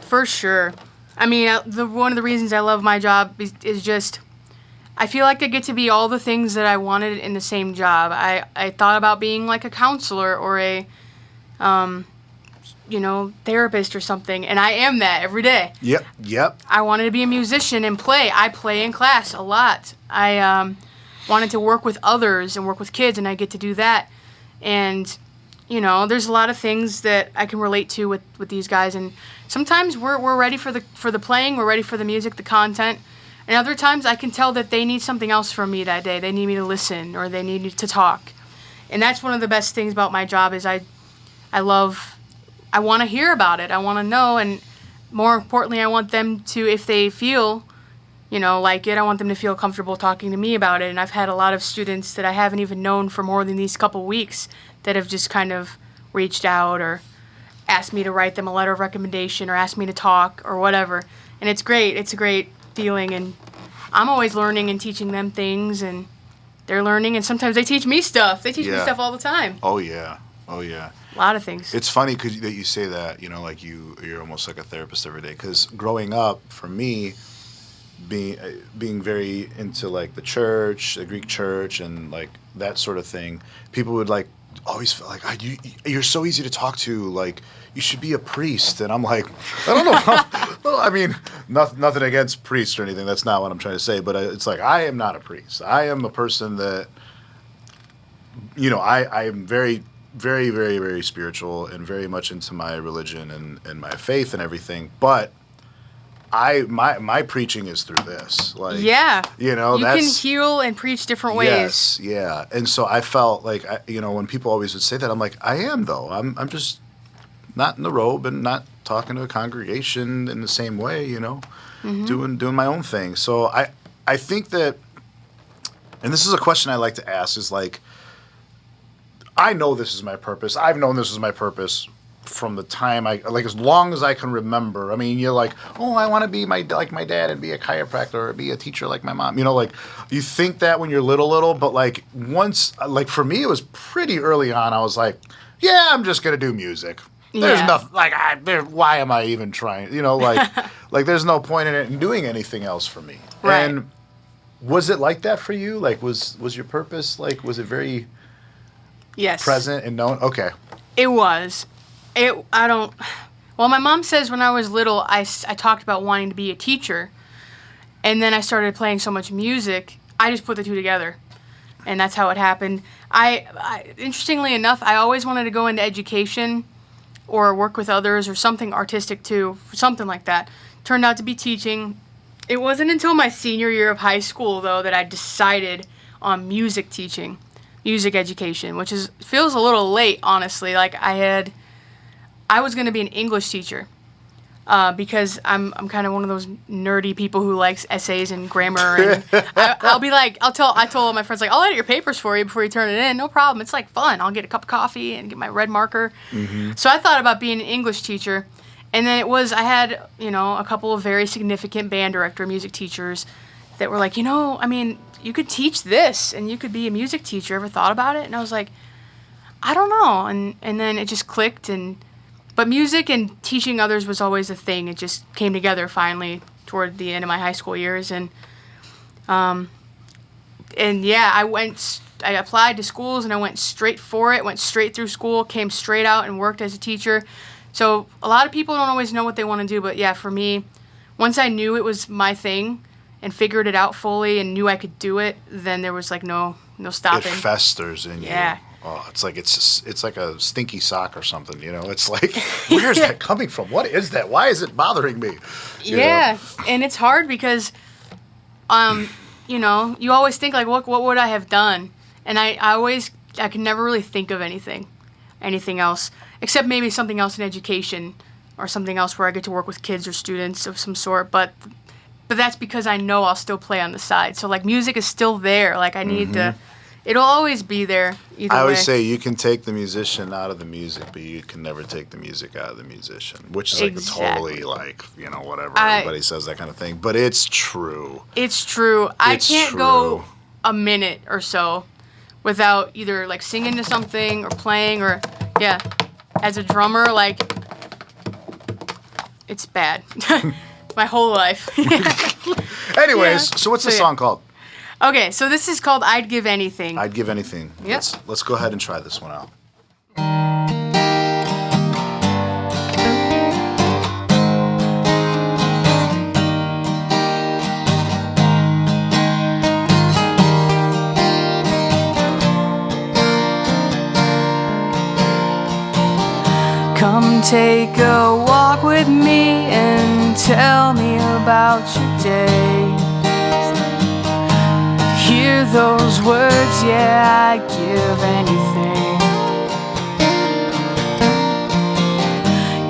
For sure. I mean, one of the reasons I love my job is just I feel like I get to be all the things that I wanted in the same job. I thought about being like a counselor or a, therapist or something, and I am that every day. Yep. I wanted to be a musician and play. I play in class a lot. I wanted to work with others and work with kids, and I get to do that. And, there's a lot of things that I can relate to with these guys, and sometimes we're ready for the playing, we're ready for the music, the content. And other times I can tell that they need something else from me that day. They need me to listen or they need me to talk. And that's one of the best things about my job is I want to hear about it. I want to know. And more importantly, I want them to, if they feel, like it, I want them to feel comfortable talking to me about it. And I've had a lot of students that I haven't even known for more than these couple weeks that have just kind of reached out or asked me to write them a letter of recommendation or asked me to talk or whatever. And it's great. It's a great feeling, and I'm always learning and teaching them things, and they're learning, and sometimes they teach me stuff. They teach me stuff all the time. Oh yeah. A lot of things. It's funny that you say that, like you're almost like a therapist every day, because growing up, for me, being very into like the church, the Greek church, and like that sort of thing, people would like always feel like you're so easy to talk to, like you should be a priest. And I'm like, I don't know. Well, I mean, nothing against priests or anything. That's not what I'm trying to say. But it's like, I am not a priest. I am a person that, I am very, very, very, very spiritual and very much into my religion and my faith and everything. But my preaching is through this. Like, you can heal and preach different ways. Yes, yeah. And so I felt like, when people always would say that, I'm like, I am though. I'm just not in the robe and not talking to a congregation in the same way, doing my own thing. So I think that, and this is a question I like to ask, is like, I know this is my purpose. I've known this is my purpose from the time as long as I can remember. I mean, you're like, oh, I want to be like my dad and be a chiropractor or be a teacher like my mom. Like you think that when you're little, but like once, like for me, it was pretty early on. I was like, yeah, I'm just gonna do music. There's nothing like why am I even trying? Like there's no point in it and doing anything else for me. Right. And was it like that for you? Like was your purpose was it very present and known? Okay. It was. Well, my mom says when I was little, I talked about wanting to be a teacher, and then I started playing so much music, I just put the two together, and that's how it happened. Interestingly enough, I always wanted to go into education or work with others or something artistic too, something like that. Turned out to be teaching. It wasn't until my senior year of high school, though, that I decided on music teaching, music education, which feels a little late, honestly. Like I was going to be an English teacher because I'm kind of one of those nerdy people who likes essays and grammar. And I told all my friends, like, I'll edit your papers for you before you turn it in. No problem. It's like fun. I'll get a cup of coffee and get my red marker. Mm-hmm. So I thought about being an English teacher. And then I had, a couple of very significant band director music teachers that were like, I mean, you could teach this and you could be a music teacher. Ever thought about it? And I was like, I don't know. And then it just clicked. But music and teaching others was always a thing. It just came together finally toward the end of my high school years. I applied to schools and I went straight for it, went straight through school, came straight out and worked as a teacher. So a lot of people don't always know what they want to do, but yeah, for me, once I knew it was my thing and figured it out fully and knew I could do it, then there was like no stopping. It festers in you. Yeah. Oh, it's like a stinky sock or something, It's like, where's that coming from? What is that? Why is it bothering me? Yeah, and it's hard because, you always think like, what would I have done? And I can never really think of anything else, except maybe something else in education or something else where I get to work with kids or students of some sort. But but that's because I know I'll still play on the side. So like music is still there. Like I need to. It'll always be there. Either I always way. say you can take the musician out of the music, but you can never take the music out of the musician, which is like totally like, you know, whatever. Everybody says that kind of thing, but it's true. It's true. I can't go a minute or so without either like singing to something or playing or as a drummer, like it's bad. My whole life. Anyways, so what's the song called? Okay, so this is called I'd Give Anything. I'd Give Anything. Yep. Let's go ahead and try this one out. Come take a walk with me and tell me about your day. Hear those words, yeah, I'd give anything.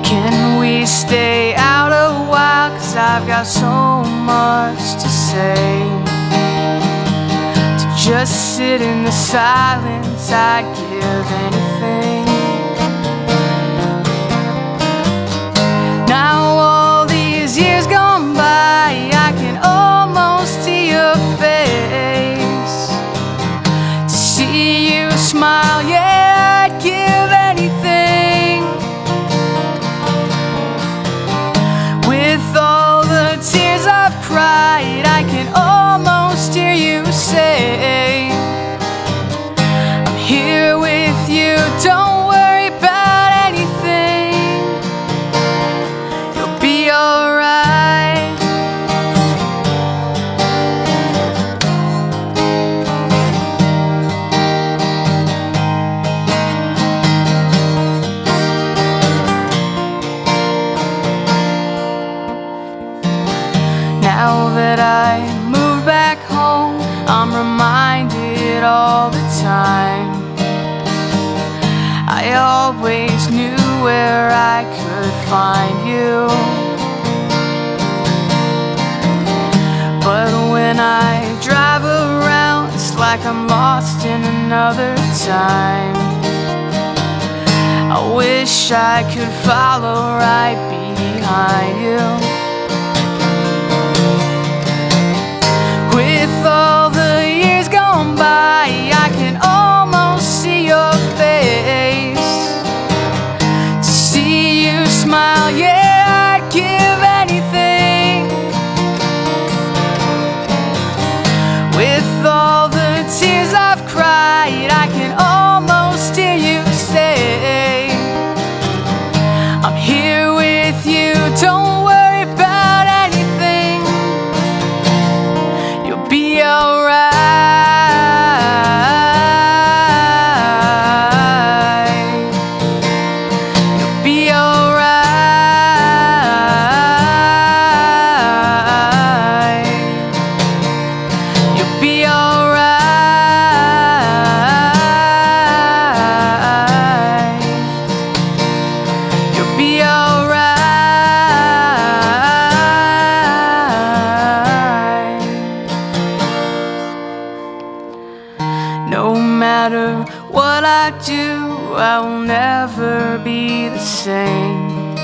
Can we stay out a while, 'cause I've got so much to say. To just sit in the silence, I'd give anything. Now all these years gone by, I can almost see your face. To see you smile, yeah, I'd give anything. With all the tears I've cried, I can almost hear you say, I'm here with you, don't worry about anything. You'll be alright. Now that I moved back home, I'm reminded all the time. I always knew where I could find you. But when I drive around, it's like I'm lost in another time. I wish I could follow right behind you. With all the years gone by, I can almost see your face. To see you smile, yeah, I'd give anything. With all the tears I've cried, I can almost hear you say, I'm here with you, don't worry about anything. You'll be alright. You'll be alright. You'll be alright. You'll be alright. No matter what I do, I will never be the same.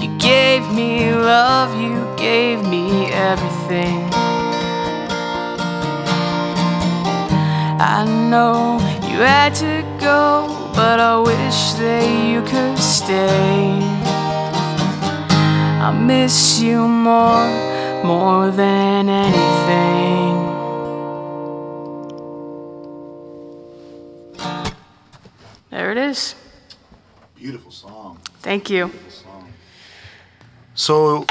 You gave me love, you gave me everything. I know you had to go, but I wish that you could stay. I miss you more than anything. There it is. Beautiful song. Thank you. So,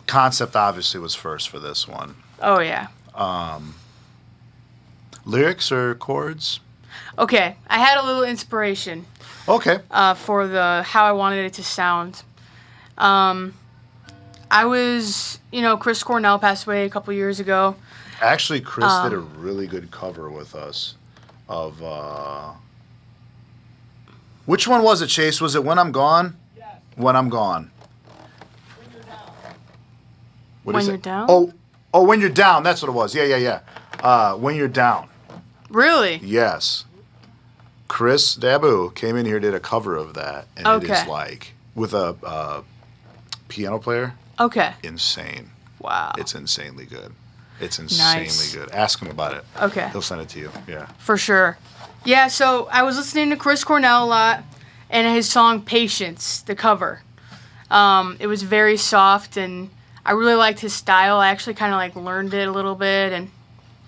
concept obviously was first for this one. Oh, yeah. Lyrics or chords? Okay, I had a little inspiration Okay. for how I wanted it to sound. I was, Chris Cornell passed away a couple years ago. Actually, Chris did a really good cover with us of... Which one was it, Chase? Was it When I'm Gone? Yes. When I'm Gone. When you're down. What When is You're it? Down? Oh, When You're Down. That's what it was. Yeah. When You're Down. Really? Yes. Chris Dabu came in here, did a cover of that, and it is Okay. like with a piano player. Okay. Insane. Wow. It's insanely good. It's insanely Nice. good. Ask him about it. Okay. He'll send it to you. Yeah. For sure. Yeah, so I was listening to Chris Cornell a lot and his song Patience, the cover. It was very soft and I really liked his style. I actually kind of like learned it a little bit and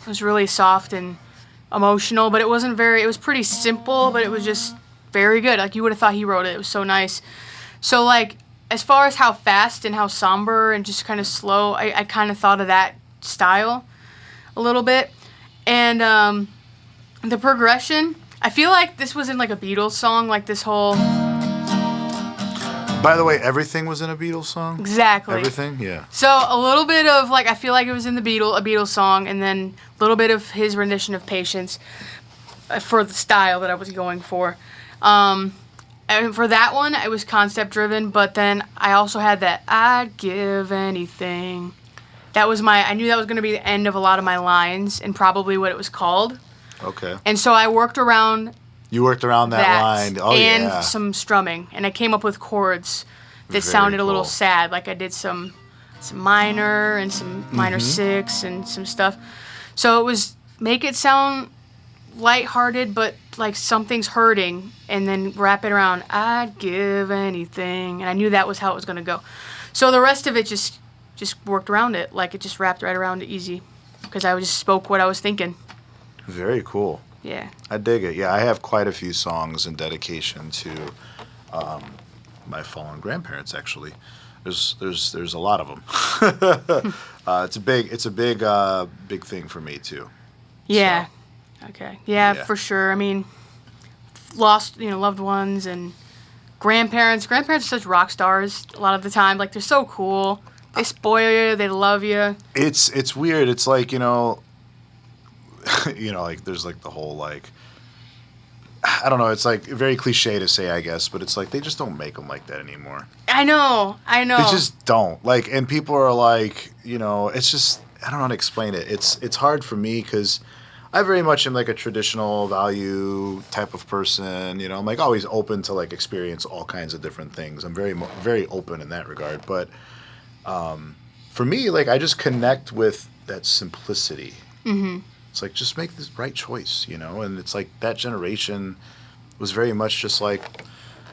it was really soft and emotional, but it was pretty simple, but it was just very good. Like you would have thought he wrote it. It was so nice. So like as far as how fast and how somber and just kind of slow, I kind of thought of that style a little bit. And the progression, I feel like this was in like a Beatles song, like this whole... By the way, everything was in a Beatles song? Exactly. Everything? Yeah. So a little bit of like, I feel like it was in a Beatles song, and then a little bit of his rendition of Patience for the style that I was going for. And for that one, it was concept driven, but then I also had that I'd give anything. I knew that was going to be the end of a lot of my lines and probably what it was called. Okay. And so I worked around You worked around that line. Oh, and yeah. some strumming, and I came up with chords that Very sounded a little cool. sad. Like I did some minor and some minor six and some stuff. So it was make it sound lighthearted, but like something's hurting, and then wrap it around I'd give anything, and I knew that was how it was gonna go. So the rest of it just worked around it, like it just wrapped right around it easy, because I just spoke what I was thinking. Very cool. Yeah. I dig it. Yeah, I have quite a few songs in dedication to my fallen grandparents. Actually, there's a lot of them. It's a big thing for me too. Yeah. So, Okay. Yeah, Yeah. for sure. I mean, lost, loved ones and grandparents. Grandparents are such rock stars a lot of the time. Like, they're so cool. They spoil you. They love you. it's weird. It's like like there's like the whole like. I don't know. It's like very cliche to say, I guess, but it's like they just don't make them like that anymore. I know. They just don't. Like, and people are like, it's just I don't know how to explain it. It's hard for me because I very much am like a traditional value type of person. I'm like always open to like experience all kinds of different things. I'm very open in that regard. But for me, like I just connect with that simplicity. Mm-hmm. It's like just make the right choice, And it's like that generation was very much just like,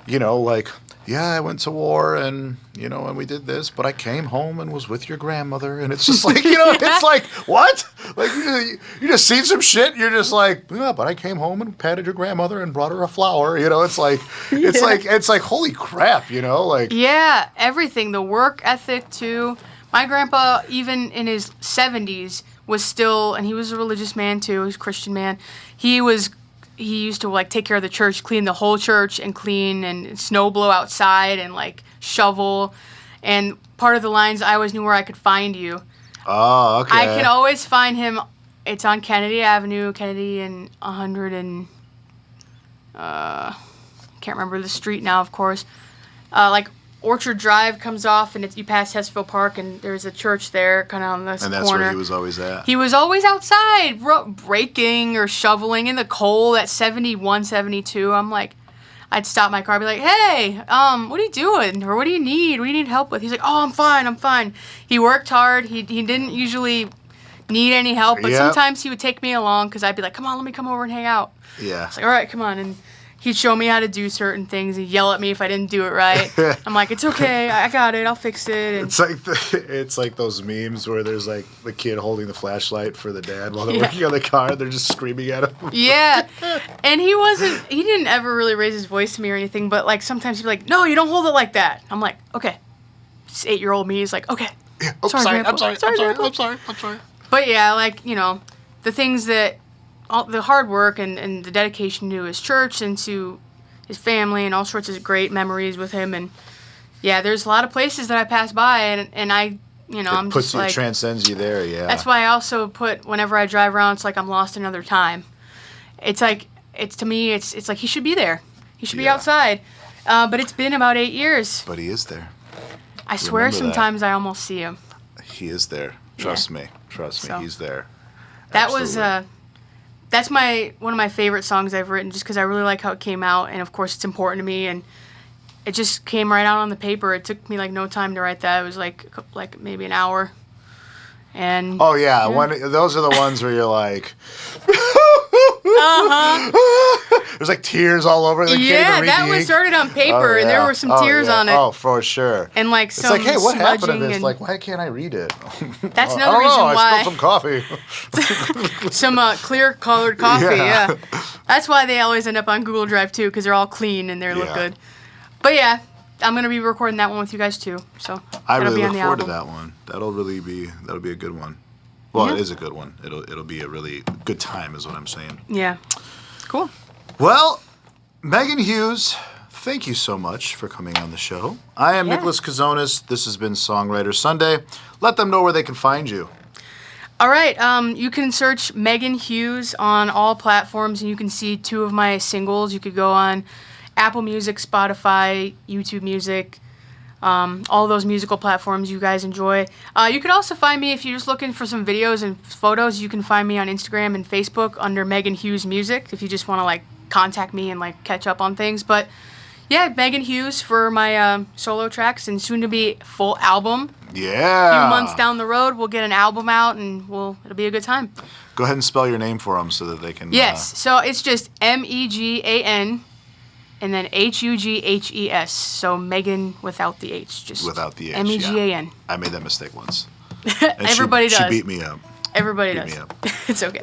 like yeah, I went to war and and we did this, but I came home and was with your grandmother, and it's just like it's like what? Like you just seen some shit, you're just like yeah, but I came home and patted your grandmother and brought her a flower, It's like it's like holy crap, like Yeah, everything. The work ethic, too. My grandpa, even in his 70s, was still, and he was a religious man, too. He was a Christian man. He used to, like, take care of the church, clean the whole church, and clean and snow blow outside and, like, shovel. And part of the lines, I always knew where I could find you. oh, okay. I can always find him. It's on Kennedy Avenue, Kennedy and 100 and, can't remember the street now, of course. Like, Orchard Drive comes off, and you pass Hessville Park, and there's a church there, kind of on this and that's corner. where he was always at. He was always outside, breaking or shoveling in the cold at 71, 72. I'm like, I'd stop my car, I'd be like, hey, what are you doing? Or what do you need? What do you need help with? He's like, oh, I'm fine. He worked hard. He didn't usually need any help, but Yep. sometimes he would take me along, because I'd be like, come on, let me come over and hang out. Yeah. It's like, all right, come on. And he'd show me how to do certain things. He'd yell at me if I didn't do it right. I'm like, it's okay. I got it. I'll fix it. And It's like those memes where there's like the kid holding the flashlight for the dad while they're working on the car. They're just screaming at him. yeah. And he didn't ever really raise his voice to me or anything, but like sometimes he'd be like, no, you don't hold it like that. I'm like, okay. This 8-year-old me is like, okay. Yeah. Oh, sorry, Grandpa. I'm sorry. Grandpa. I'm sorry. But yeah, like, the things that, the hard work and the dedication to his church and to his family and all sorts of great memories with him. And yeah, there's a lot of places that I pass by and I, I'm just like, It transcends you there, yeah. that's why I also put, whenever I drive around, it's like I'm lost another time. It's like, to me, it's like he should be there. He should be Yeah. outside. But it's been about 8 years. But he is there. I swear Remember that. sometimes I almost see him. He is there. Trust me. So, He's there. That was Absolutely. that's one of my favorite songs I've written, just because I really like how it came out, and of course it's important to me, and it just came right out on the paper. It took me like no time to write that. It was like maybe an hour. And Oh yeah, those are the ones where you're like, there's like tears all over. Like, yeah, that one started on paper, and there were some tears on it. Oh, for sure. And like It's some like, hey, what happened to smudging this? and Like, why can't I read it? that's I another don't reason know. why I spilled some coffee. some clear colored coffee. Yeah. Yeah, that's why they always end up on Google Drive too, because they're all clean and they look Yeah. good. But yeah, I'm gonna be recording that one with you guys too. So I that'll really be on look the forward to album. that one. That'll be a good one. Well, Yeah. it is a good one. It'll be a really good time, is what I'm saying. Yeah, cool. Well, Megan Hughes, thank you so much for coming on the show. I am Yeah. Nicholas Kazonis. This has been Songwriter Sunday. Let them know where they can find you. All right, you can search Megan Hughes on all platforms, and you can see 2 of my singles. You could go on Apple Music, Spotify, YouTube Music, all those musical platforms you guys enjoy. You could also find me, if you're just looking for some videos and photos, you can find me on Instagram and Facebook under Megan Hughes Music, if you just want to like contact me and like catch up on things. But yeah, Megan Hughes for my solo tracks, and soon to be full album. Yeah. A few months down the road, we'll get an album out, and it'll be a good time. Go ahead and spell your name for them so that they can. Yes, so it's just Megan and then Hughes. So Megan without the H, just Without the H. Megan. Yeah. I made that mistake once. And Everybody she does. beat me up. Everybody Beat does. me up. It's okay.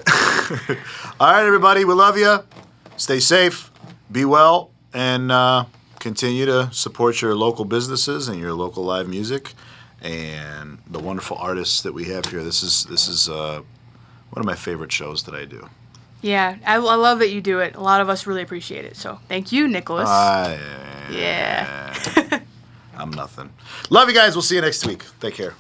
All right, everybody. We love you. Stay safe. Be well. And continue to support your local businesses and your local live music and the wonderful artists that we have here. This is one of my favorite shows that I do. Yeah, I love that you do it. A lot of us really appreciate it. So thank you, Nicholas. Yeah. I'm nothing. Love you guys. We'll see you next week. Take care.